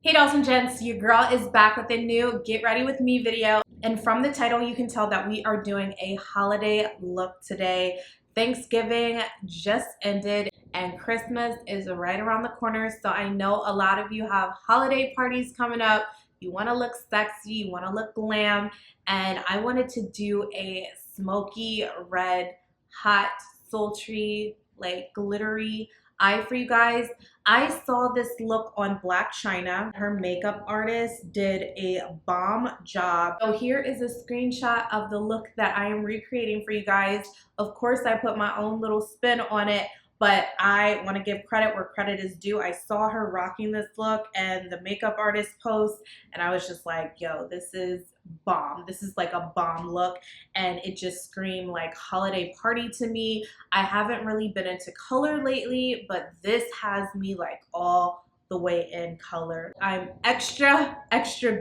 Hey dolls and gents, your girl is back with a new Get Ready With Me video. And from the title, you can tell that we are doing a holiday look today. Thanksgiving just ended and Christmas is right around the corner. So I know a lot of you have holiday parties coming up. You want to look sexy, you want to look glam. And I wanted to do a smoky red, hot, sultry, like glittery eye for you guys. I saw this look on Black China. Her makeup artist did a bomb job. So here is a screenshot of the look that I am recreating for you guys. Of course, I put my own little spin on it, but I want to give credit where credit is due. I saw her rocking this look and the makeup artist post, and I was just like, yo, this is bomb. This is like a bomb look, and it just screamed like holiday party to me. I haven't really been into color lately, but this has me like all the way in color. I'm extra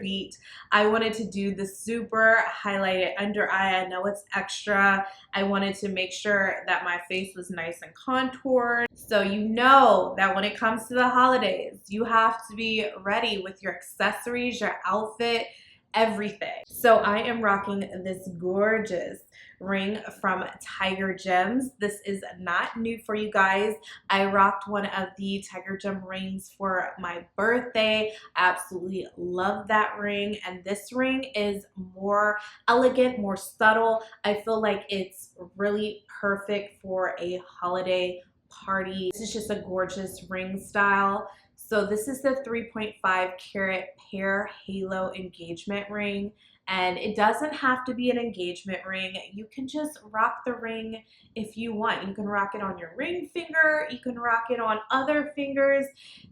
beat. I wanted to do the super highlighted under eye. I know it's extra. I wanted to make sure that my face was nice and contoured. So you know that when it comes to the holidays, you have to be ready with your accessories, your outfit, everything. So I am rocking this gorgeous ring from Tiger Gems. This is not new for you guys. I rocked one of the Tiger Gem rings for my birthday. I absolutely love that ring, and this ring is more elegant, more subtle. I feel like it's really perfect for a holiday party. This is just a gorgeous ring style. So this is the 3.5 carat pear halo engagement ring, and it doesn't have to be an engagement ring. You can just rock the ring if you want. You can rock it on your ring finger. You can rock it on other fingers.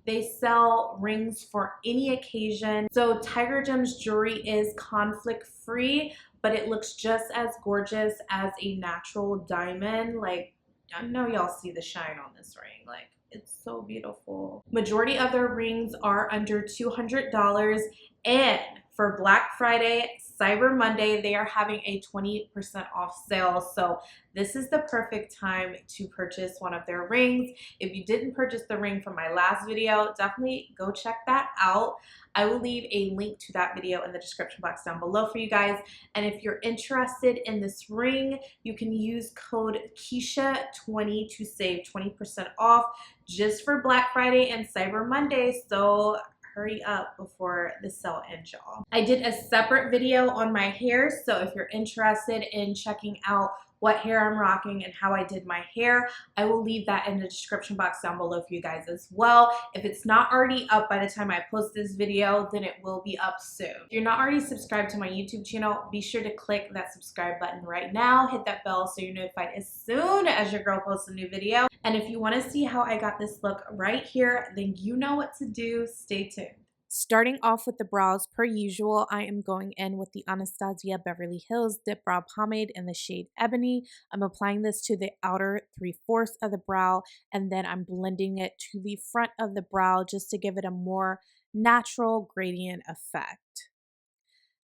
They sell rings for any occasion. So Tiger Gems jewelry is conflict free, but it looks just as gorgeous as a natural diamond. Like, I know y'all see the shine on this ring. Like, it's so beautiful. Majority of their rings are under $200, and for Black Friday, Cyber Monday, they are having a 20% off sale. So this is the perfect time to purchase one of their rings. If you didn't purchase the ring from my last video, definitely go check that out. I will leave a link to that video in the description box down below for you guys. And if you're interested in this ring, you can use code Keisha20 to save 20% off just for Black Friday and Cyber Monday. So hurry up before the sale ends, y'all. I did a separate video on my hair, so if you're interested in checking out what hair I'm rocking and how I did my hair, I will leave that in the description box down below for you guys as well. If it's not already up by the time I post this video, then it will be up soon. If you're not already subscribed to my YouTube channel, be sure to click that subscribe button right now. Hit that bell so you're notified as soon as your girl posts a new video. And if you want to see how I got this look right here, then you know what to do. Stay tuned. Starting off with the brows, per usual, I am going in with the Anastasia Beverly Hills Dipbrow Pomade in the shade Ebony. I'm applying this to the outer 3/4 of the brow, and then I'm blending it to the front of the brow just to give it a more natural gradient effect.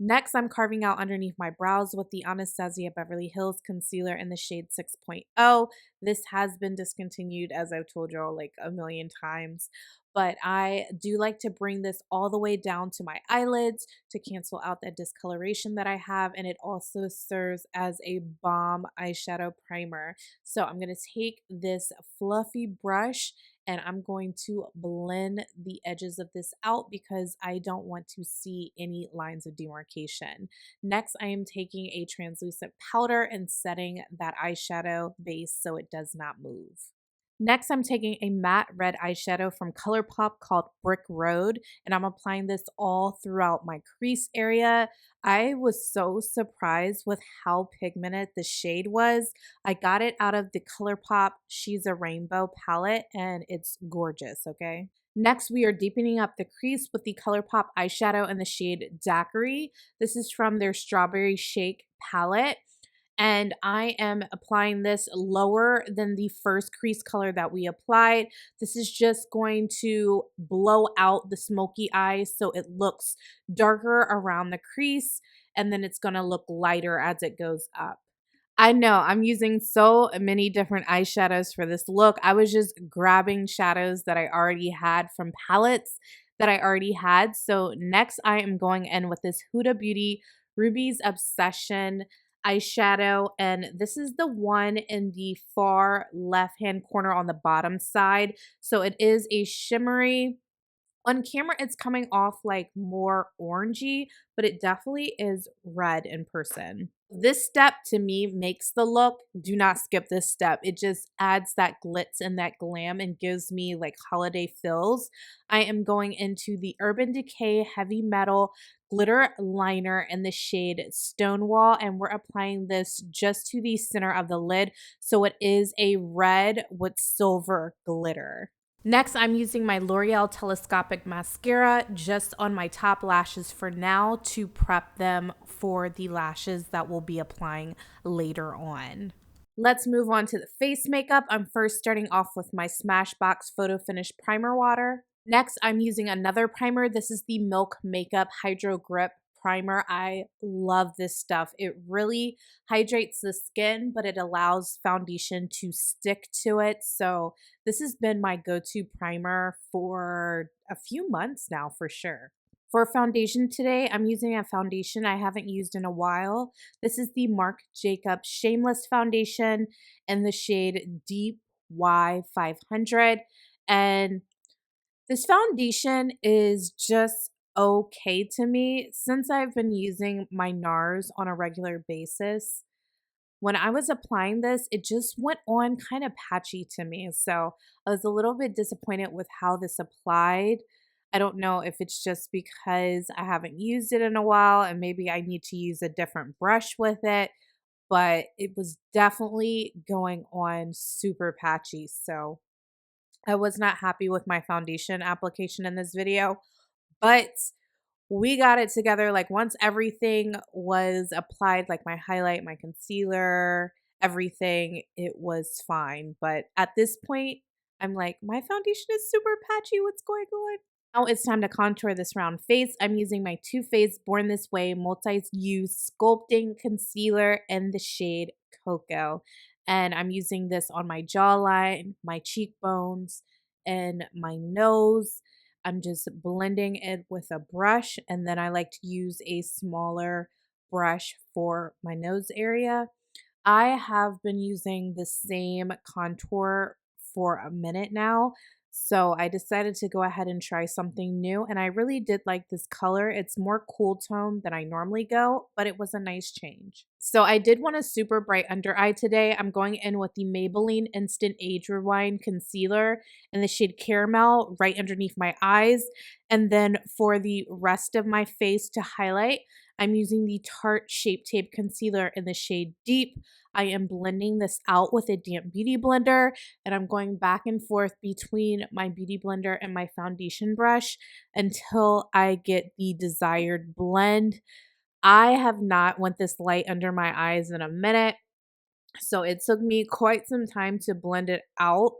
Next, I'm carving out underneath my brows with the Anastasia Beverly Hills Concealer in the shade 6.0. This has been discontinued, as I've told y'all like a million times, but I do like to bring this all the way down to my eyelids to cancel out that discoloration that I have, and it also serves as a bomb eyeshadow primer. So I'm going to take this fluffy brush and I'm going to blend the edges of this out because I don't want to see any lines of demarcation. Next, I am taking a translucent powder and setting that eyeshadow base so it does not move. Next, I'm taking a matte red eyeshadow from Colourpop called Brick Road, and I'm applying this all throughout my crease area. I was so surprised with how pigmented the shade was. I got it out of the Colourpop She's a Rainbow palette, and it's gorgeous, okay? Next, we are deepening up the crease with the Colourpop eyeshadow in the shade Daiquiri. This is from their Strawberry Shake palette. And I am applying this lower than the first crease color that we applied. This is just going to blow out the smoky eyes so it looks darker around the crease, and then it's going to look lighter as it goes up. I know I'm using so many different eyeshadows for this look. I was just grabbing shadows that I already had from palettes. that I already had. So next I am going in with this Huda Beauty Ruby's Obsession eyeshadow, and this is the one in the far left hand corner on the bottom side. So it is a shimmery. On camera, it's coming off like more orangey, but it definitely is red in person. This step to me makes the look. Do not skip this step. It just adds that glitz and that glam and gives me like holiday feels. I am going into the Urban Decay Heavy Metal Glitter Liner in the shade Stonewall, and we're applying this just to the center of the lid. So it is a red with silver glitter. Next, I'm using my L'Oreal Telescopic Mascara just on my top lashes for now to prep them for the lashes that we'll be applying later on. Let's move on to the face makeup. I'm first starting off with my Smashbox Photofinish Primer Water. Next, I'm using another primer. This is the Milk Makeup Hydrogrip primer. I love this stuff. It really hydrates the skin, but it allows foundation to stick to it. So this has been my go-to primer for a few months now for sure. For foundation today, I'm using a foundation I haven't used in a while. This is the Marc Jacobs Shameless foundation in the shade Deep Y500. And this foundation is just okay to me since I've been using my NARS on a regular basis. When I was applying this, it just went on kind of patchy to me. So I was a little bit disappointed with how this applied. I don't know if it's just because I haven't used it in a while and maybe I need to use a different brush with it, but it was definitely going on super patchy. So I was not happy with my foundation application in this video, but we got it together. Like once everything was applied, like my highlight, my concealer, everything, it was fine. But at this point, I'm like, my foundation is super patchy. What's going on? Now it's time to contour this round face. I'm using my Too Faced Born This Way Multi-Use Sculpting Concealer in the shade Cocoa. And I'm using this on my jawline, my cheekbones, and my nose. I'm just blending it with a brush, and then I like to use a smaller brush for my nose area. I have been using the same contour for a minute now, so I decided to go ahead and try something new, and I really did like this color. It's more cool tone than I normally go, but it was a nice change. So I did want a super bright under eye today. I'm going in with the Maybelline Instant Age Rewind Concealer in the shade Caramel right underneath my eyes. And then for the rest of my face to highlight, I'm using the Tarte Shape Tape Concealer in the shade Deep. I am blending this out with a damp beauty blender, and I'm going back and forth between my beauty blender and my foundation brush until I get the desired blend. I have not went this light under my eyes in a minute, so it took me quite some time to blend it out,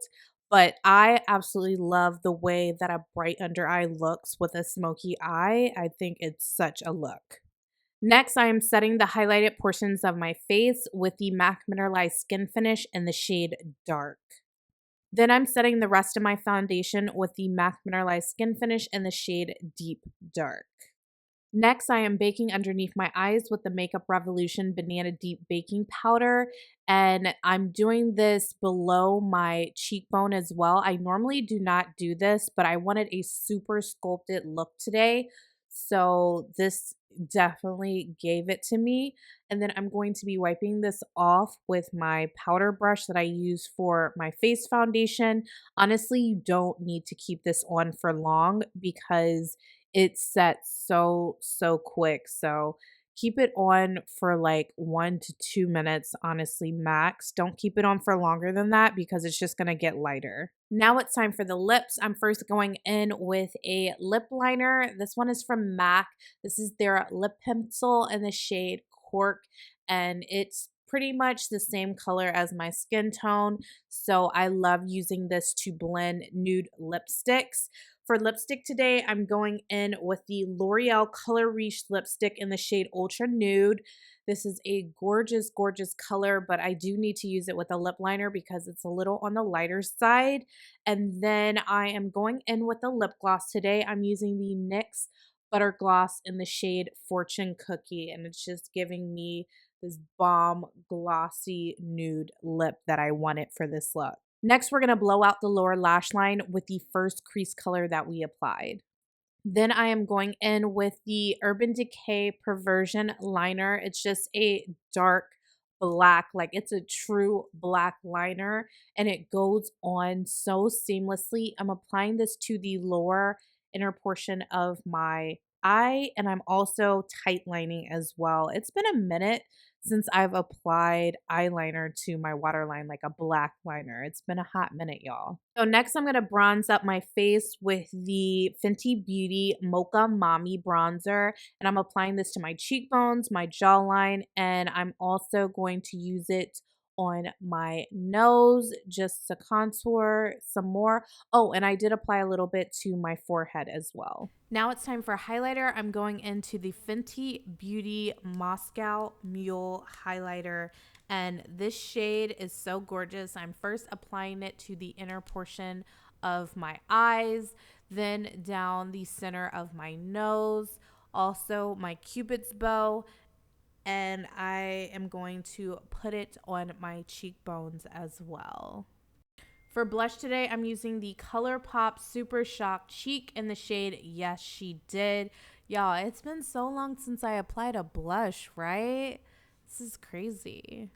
but I absolutely love the way that a bright under eye looks with a smoky eye. I think it's such a look. Next, I am setting the highlighted portions of my face with the MAC Mineralize Skinfinish in the shade Dark. Then I'm setting the rest of my foundation with the MAC Mineralize Skinfinish in the shade Deep Dark. Next, I am baking underneath my eyes with the Makeup Revolution Banana Deep Baking Powder, and I'm doing this below my cheekbone as well. I normally do not do this, but I wanted a super sculpted look today, so this definitely gave it to me. And then I'm going to be wiping this off with my powder brush that I use for my face foundation. Honestly, you don't need to keep this on for long because it sets so quick. So keep it on for like 1 to 2 minutes, honestly, max. Don't keep it on for longer than that because it's just going to get lighter. Now it's time for the lips. I'm first going in with a lip liner. This one is from MAC. This is their lip pencil in the shade Cork, and it's pretty much the same color as my skin tone. So I love using this to blend nude lipsticks. For lipstick today, I'm going in with the L'Oreal Color Riche lipstick in the shade Ultra Nude. This is a gorgeous, gorgeous color, but I do need to use it with a lip liner because it's a little on the lighter side. And then I am going in with a lip gloss today. I'm using the NYX Butter Gloss in the shade Fortune Cookie, and it's just giving me this bomb glossy nude lip that I wanted for this look. Next, we're going to blow out the lower lash line with the first crease color that we applied. Then I am going in with the Urban Decay Perversion liner. It's just a dark black, like it's a true black liner, and it goes on so seamlessly. I'm applying this to the lower inner portion of my eye, and I'm also tight lining as well. It's been a minute since I've applied eyeliner to my waterline, like a black liner. It's been a hot minute, y'all. So next I'm going to bronze up my face with the Fenty Beauty Mocha Mami bronzer. And I'm applying this to my cheekbones, my jawline, and I'm also going to use it on my nose just to contour some more. Oh, and I did apply a little bit to my forehead as well. Now it's time for highlighter. I'm going into the Fenty Beauty Moscow Mule highlighter, and this shade is so gorgeous. I'm first applying it to the inner portion of my eyes, then down the center of my nose, also my Cupid's bow, and I am going to put it on my cheekbones as well. For blush today, I'm using the Colourpop Super Shock Cheek in the shade Yes She Did. Y'all, it's been so long since I applied a blush, right? This is crazy.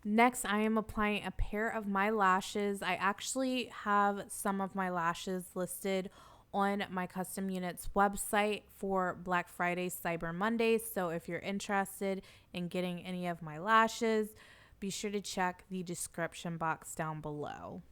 Next, I am applying a pair of my lashes. I actually have some of my lashes listed on my Custom Units website for Black Friday, Cyber Monday. So if you're interested in getting any of my lashes, be sure to check the description box down below.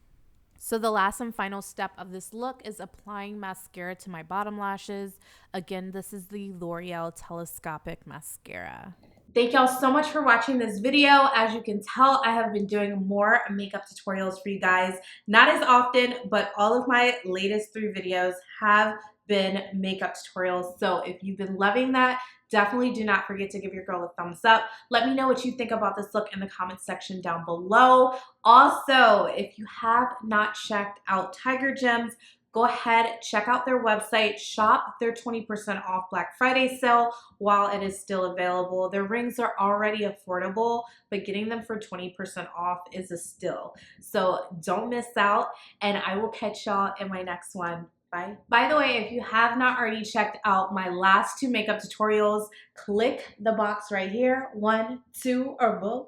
So the last and final step of this look is applying mascara to my bottom lashes. Again, this is the L'Oreal Telescopic Mascara. Thank y'all so much for watching this video. As you can tell, I have been doing more makeup tutorials for you guys. Not as often, but all of my latest 3 videos have been makeup tutorials. So if you've been loving that, definitely do not forget to give your girl a thumbs up. Let me know what you think about this look in the comments section down below. Also, if you have not checked out Tiger Gems, go ahead, check out their website, shop their 20% off Black Friday sale while it is still available. Their rings are already affordable, but getting them for 20% off is a steal. So don't miss out, and I will catch y'all in my next one. Bye. By the way, if you have not already checked out my last 2 makeup tutorials, click the box right here, 1, 2, or both.